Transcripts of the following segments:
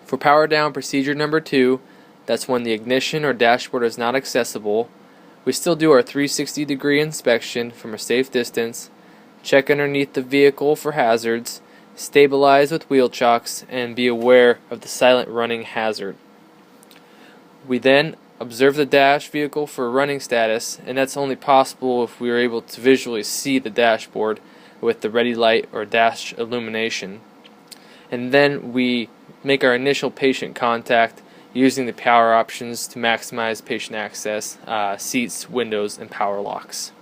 For power down procedure number 2, that's when the ignition or dashboard is not accessible, we still do our 360-degree inspection from a safe distance, check underneath the vehicle for hazards, stabilize with wheel chocks, and be aware of the silent running hazard. We then observe the dash vehicle for running status, and that's only possible if we are able to visually see the dashboard with the ready light or dash illumination. And then we make our initial patient contact using the power options to maximize patient access, seats, windows, and power locks.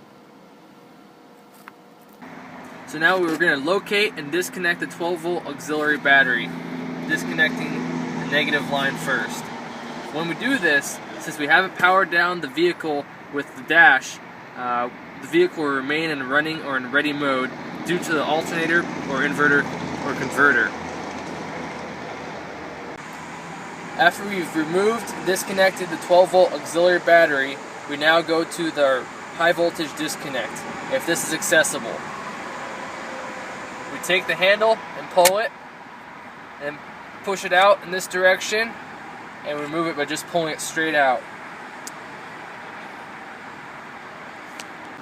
So now we're going to locate and disconnect the 12-volt auxiliary battery, disconnecting the negative line first. When we do this, since we haven't powered down the vehicle with the dash, the vehicle will remain in running or in ready mode due to the alternator or inverter or converter. After we've removed and disconnected the 12-volt auxiliary battery, we now go to the high voltage disconnect, if this is accessible. We take the handle and pull it and push it out in this direction, and remove it by just pulling it straight out.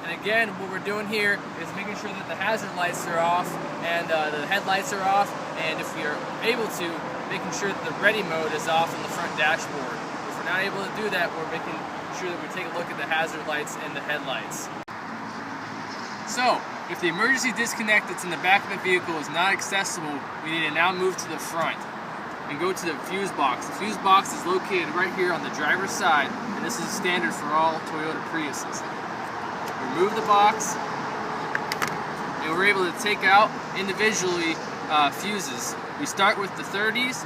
And again, what we're doing here is making sure that the hazard lights are off and the headlights are off, and if we are able to, making sure that the ready mode is off on the front dashboard. If we're not able to do that, we're making sure that we take a look at the hazard lights and the headlights. So, if the emergency disconnect that's in the back of the vehicle is not accessible, we need to now move to the front and go to the fuse box. The fuse box is located right here on the driver's side, and this is standard for all Toyota Priuses. Remove the box, and we're able to take out individually fuses. We start with the 30s,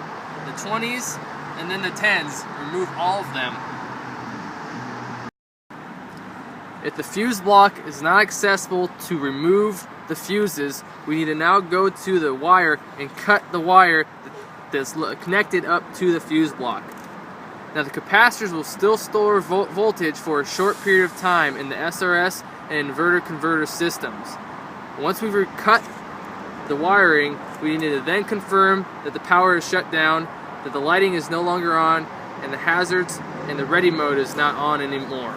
the 20s, and then the 10s. Remove all of them. If the fuse block is not accessible to remove the fuses, we need to now go to the wire and cut the wire that's connected up to the fuse block. Now the capacitors will still store voltage for a short period of time in the SRS and inverter-converter systems. Once we've cut the wiring, we need to then confirm that the power is shut down, that the lighting is no longer on, and the hazards and the ready mode is not on anymore.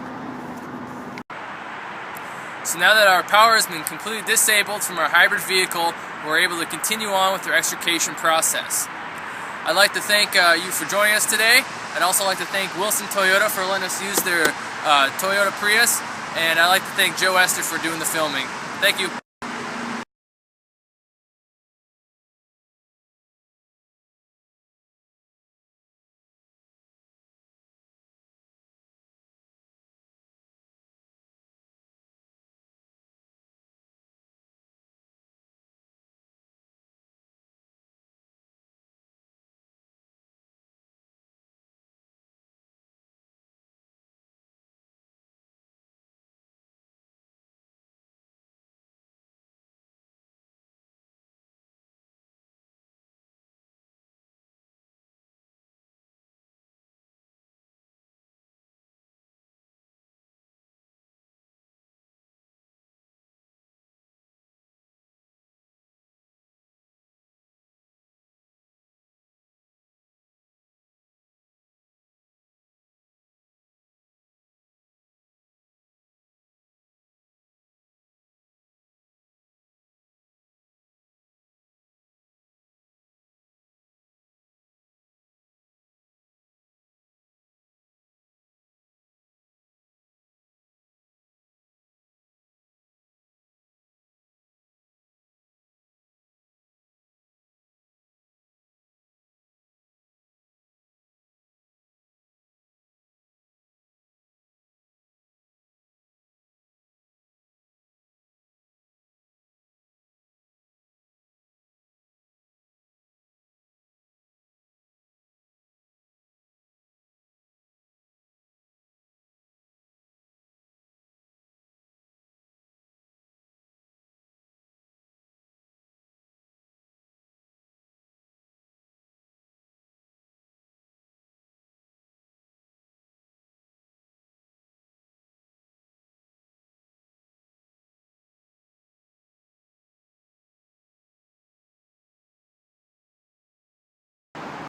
So now that our power has been completely disabled from our hybrid vehicle, we're able to continue on with our extrication process. I'd like to thank you for joining us today. I'd also like to thank Wilson Toyota for letting us use their Toyota Prius, and I'd like to thank Joe Esther for doing the filming. Thank you.